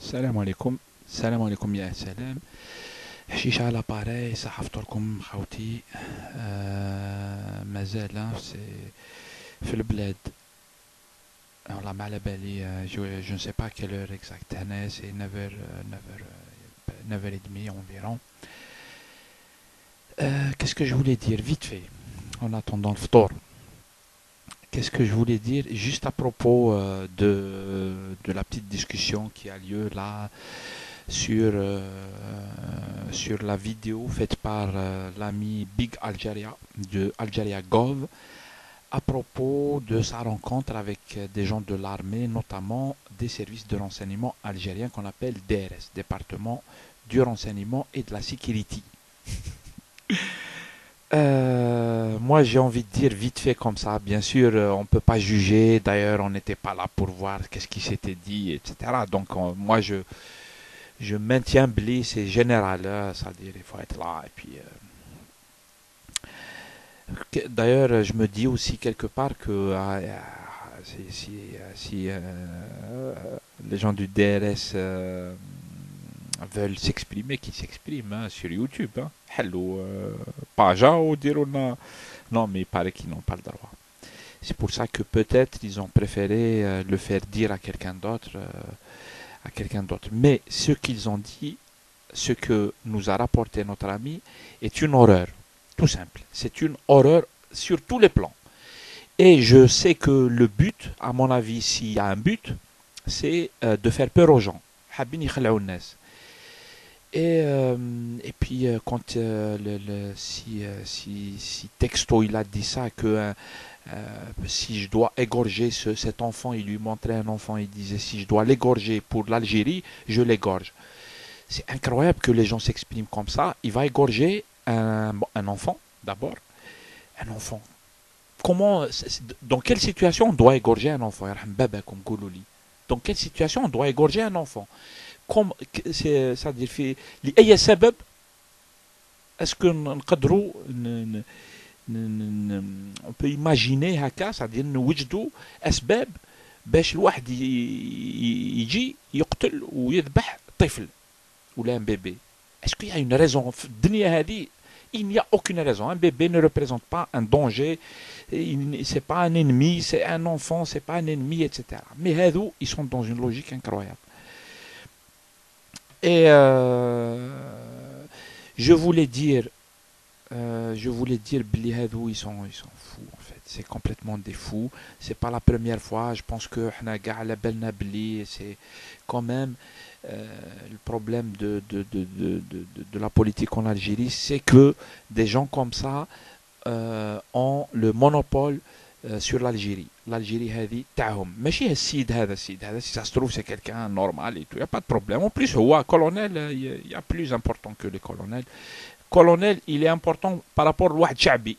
السلام عليكم. السلام عليكم يا سلام. حشيش على باري صح فطوركم خوتي. مازال في البلاد. والله ما على بالي. جو ne sais pas quelle heure exacte هنا سي 9h 9h30 environ. Qu'est-ce que je voulais dire vite fait en attendant le ftour. Qu'est-ce que je voulais dire juste à propos de la petite discussion qui a lieu là sur la vidéo faite par l'ami Big Algeria de Algeria Gov à propos de sa rencontre avec des gens de l'armée, notamment des services de renseignement algériens qu'on appelle DRS, Département du renseignement et de la sécurité. Moi, j'ai envie de dire vite fait comme ça. Bien sûr, on ne peut pas juger. D'ailleurs, on n'était pas là pour voir qu'est-ce qui s'était dit, etc. Donc, moi, je maintiens Bli, c'est général. C'est-à-dire, il faut être là. Et puis, d'ailleurs, je me dis aussi quelque part que si les gens du DRS veulent s'exprimer, qu'ils s'expriment hein, sur YouTube. Hein. Hello, Paja ou Dirona. Non, mais il paraît qu'ils n'ont pas le droit. C'est pour ça que peut-être ils ont préféré le faire dire à quelqu'un d'autre. À quelqu'un d'autre. Mais ce qu'ils ont dit, ce que nous a rapporté notre ami, est une horreur. Tout simple. C'est une horreur sur tous les plans. Et je sais que le but, à mon avis, s'il y a un but, c'est de faire peur aux gens. Et puis, quand si Texto il a dit ça, que si je dois égorger cet enfant, il lui montrait un enfant, il disait si je dois l'égorger pour l'Algérie, je l'égorge. C'est incroyable que les gens s'expriment comme ça. Il va égorger un enfant, d'abord. Un enfant. Dans quelle situation on doit égorger un enfant? Dans quelle situation on doit égorger un enfant? C'est-à-dire, لأي سبب est-ce que نقدروا on peut imaginer هكا c'est-à-dire نوجدوا أسباب باش الواحد يجي يقتل ويذبح طفل ولا un bébé. Est-ce qu'il y a une raison في الدنيا هذه? Il n'y a aucune raison. Un bébé ne représente pas un danger. C'est pas un ennemi. C'est un enfant. C'est pas un ennemi, etc. Mais ils sont dans une logique incroyable. Et je voulais dire, Billy Hadou, ils sont fous en fait. C'est complètement des fous. C'est pas la première fois. Je pense que c'est quand même le problème de la politique en Algérie, c'est que des gens comme ça ont le monopole sur l'Algérie. L'Algérie هذه تاعهم ماشي السيد هذا si ça se trouve c'est quelqu'un normal et tout, il n'y a pas de problème. En plus هو colonel, il y a plus important que les colonels. Colonel, il est important par rapport لواحد شعبي.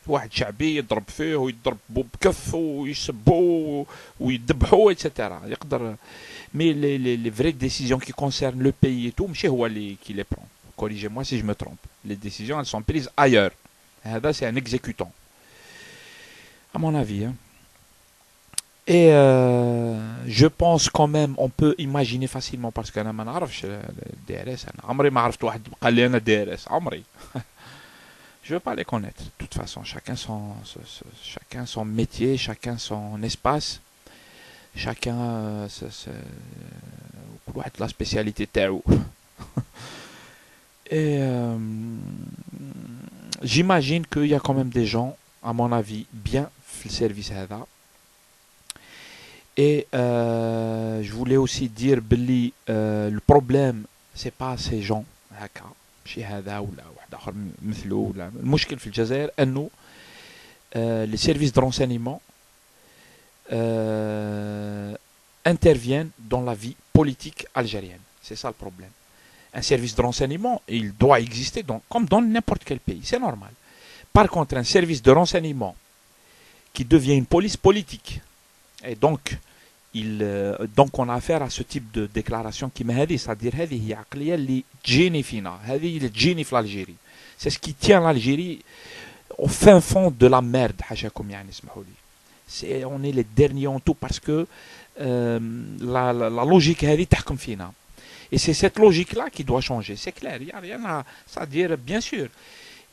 واحد شعبي يضرب فيه ويضرب بكف ويسبوه ويذبحوه etc. يقدر. Mais les vraies décisions qui concernent le pays et tout, ماشي هو qui les prend. Corrigez-moi si je me trompe. Les décisions, elles sont prises ailleurs. هذا c'est un exécutant. À mon avis. Hein. Et je pense quand même, on peut imaginer facilement parce que ما نعرفش DRS. أنا عمري ما عرفت واحد قال لي أنا DRS. عمري. Je veux pas les connaître. De toute façon, chacun son métier, chacun son espace, chacun la spécialité تاعو. Et j'imagine qu'il y a quand même des gens, à mon avis, bien le service هذا. Et je voulais aussi dire Billy, le problème c'est pas ces gens هكا شي هذا ولا واحد اخر مثله ولا المشكل في الجزائر انه les services de renseignement interviennent dans la vie politique algérienne. C'est ça le problème. Un service de renseignement, il doit exister comme dans n'importe quel pays, c'est normal. Par contre, un service de renseignement qui devient une police politique, et donc on a affaire à ce type de déclaration qui m'a dit, c'est-à-dire هذه هي عقلية اللي تجيني فينا, هذه اللي تجيني في l'Algérie. C'est ce qui tient l'Algérie au fin fond de la merde, حاشاكم يعني اسمحوا لي. On est les derniers en tout parce que la logique هذه تحكم فينا. Et c'est cette logique-là qui doit changer. C'est clair, il n'y a rien à dire, bien sûr.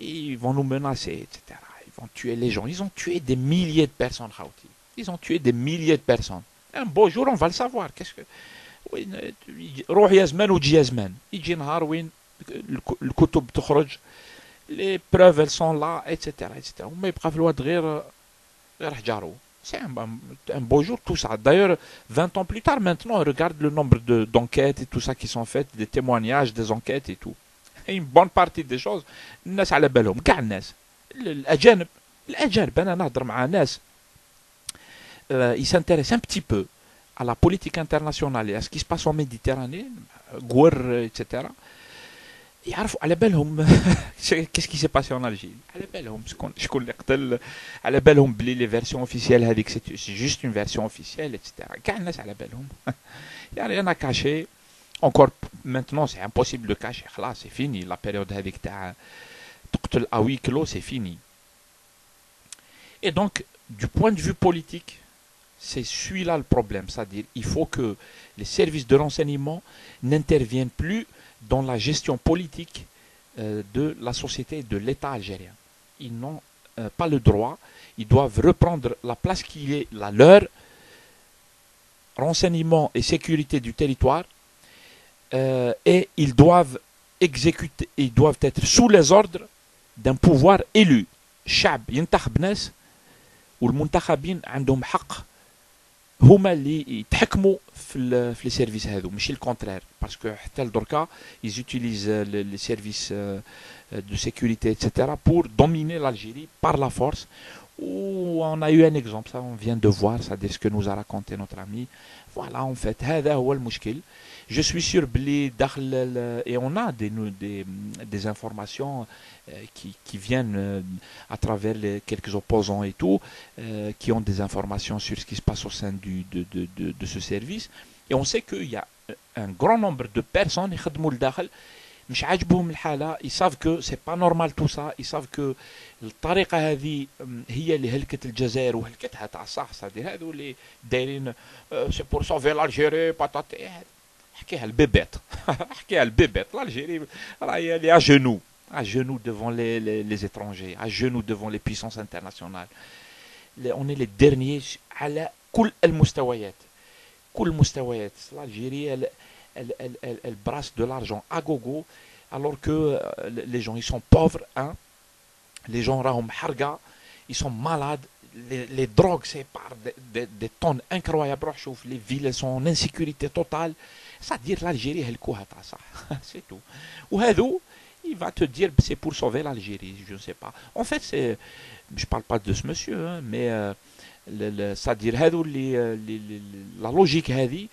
Ils vont nous menacer, etc. Ils vont tuer les gens. Ils ont tué des milliers de personnes, Khawti. Ils ont tué des milliers de personnes. Un beau jour, on va le savoir. Qu'est-ce que... وين روح يا زمان وتجي يا زمان يجي نهار وين الكتب تخرج لي بروف elles sont là etc etc وما يبقى في الواد غير حجارو. C'est un beau jour tout ça. D'ailleurs, 20 ans plus tard, maintenant, on regarde le nombre d'enquêtes et tout ça qui sont faites, des témoignages, des enquêtes et tout. Et une bonne partie des choses, الناس على بالهم كاع الناس الأجانب أنا نهضر مع ناس ils s'intéressent un petit peu à la politique internationale et à ce qui se passe en Méditerranée, Gouer, etc. يعرفوا على بالهم qu'est-ce qui s'est passé en Algérie. على بالهم شكون اللي قتل على بالهم بلي لي فيرسيون اوفيسيال هذيك سي جوست اون فيرسيون اوفيسيال etc. كاع الناس على بالهم. يعني انا كاشي encore maintenant c'est impossible de cacher خلاص c'est fini la période هذيك تاع تقتل à huis clos c'est fini. Et donc du point de vue politique c'est celui-là le problème, c'est-à-dire il faut que les services de renseignement n'interviennent plus dans la gestion politique de la société et de l'État algérien. Ils n'ont pas le droit, ils doivent reprendre la place qui est la leur, renseignement et sécurité du territoire, et ils doivent exécuter, ils doivent être sous les ordres d'un pouvoir élu. الشعب ينتخب ناس والمنتخبين عندهم حق هما اللي يتحكموا في لي سيرفيس هذو ماشي الكونترير باسكو حتى لدركا ils utilisent les services de sécurité etc pour dominer l'Algérie par la force. Où on a eu un exemple, ça on vient de voir, c'est-à-dire ce que nous a raconté notre ami. Voilà en fait هذا هو المشكل. Je suis sûr بلي داخل et on a des informations qui viennent à travers quelques opposants et tout, qui ont des informations sur ce qui se passe au sein de ce service. Et on sait qu'il y a un grand nombre de personnes يخدموا لداخل مش عاجبهم الحالة. Ils savent que c'est pas normal tout ça. Ils savent que الطريقة هذه هي اللي هلكت الجزائر وهلكتها تاع صح. صدير هذو اللي دايرين سي بور سوفي l'Algérie باتاتي. احكيها البيبات احكيها البيبات. l'Algérie راهي اللي à genoux devant les étrangers, à genoux devant les puissances internationales. On est les derniers على كل المستويات. كل المستويات. l'Algérie elle brasse de l'argent à gogo alors que les gens ils sont pauvres hein. Les gens راهم حرقة, ils sont malades, les drogues c'est par des tonnes incroyables. روح شوف les villes elles sont en insécurité totale. C'est-à-dire l'Algérie هلكوها تاع صح. C'est tout. وهذو il va te dire c'est pour sauver l'Algérie, je ne sais pas. En fait c'est, je parle pas de ce monsieur hein, mais c'est-à-dire هذو la logique هذه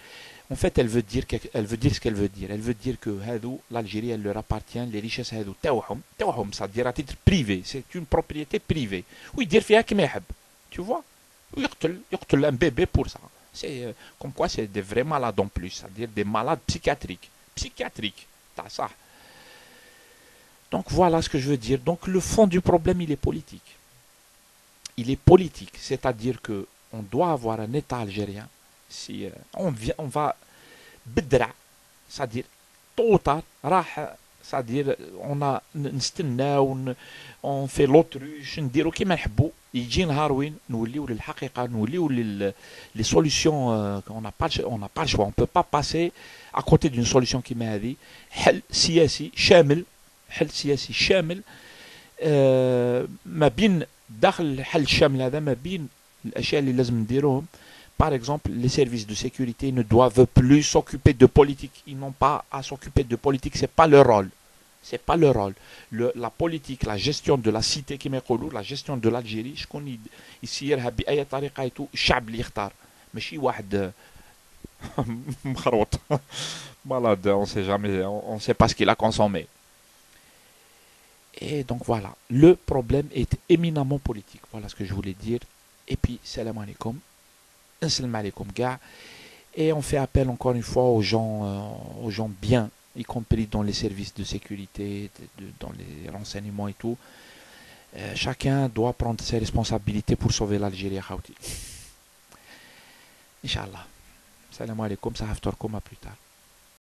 en fait elle veut dire ce qu'elle veut dire. Elle veut dire que هذو l'Algérie elle leur appartient, les richesses هذو تاوهم c'est-à-dire à titre privé, c'est une propriété privée ويدير فيها كما يحب tu vois. ويقتل un bébé pour ça. C'est comme quoi c'est des vrais malades en plus, c'est-à-dire des malades psychiatriques t'as ça. Donc voilà ce que je veux dire. Donc le fond du problème il est politique. Il est politique, c'est-à-dire que on doit avoir un État algérien. Si on va بدرع, c'est-à-dire tôt ou tard راح, c'est-à-dire on a نستناو on fait l'autruche نديرو كيما نحبو. يجي نهار وين نوليو للحقيقة, نوليو les solutions on n'a pas le choix, on peut pas passer à côté d'une solution كيما هذه. حل سياسي شامل ما بين داخل الحل الشامل هذا ما بين الاشياء اللي لازم نديروهم. Par exemple, les services de sécurité ne doivent plus s'occuper de politique. Ils n'ont pas à s'occuper de politique, c'est pas leur rôle. C'est pas leur rôle. La politique, la gestion de la cité qui m'écoule, la gestion de l'Algérie, je connais يسيرها بأي طريقة et tout, الشعب اللي يختار. ماشي واحد مخروط malade, on sait jamais, on sait pas ce qu'il a consommé. Et donc voilà, le problème est éminemment politique. Voilà ce que je voulais dire. Et puis, salam alaikum. Salam alaikum, gars. Et on fait appel encore une fois aux gens bien, y compris dans les services de sécurité, dans les renseignements et tout. Chacun doit prendre ses responsabilités pour sauver l'Algérie. Inch'Allah. Salam alaikum, ça à plus tard.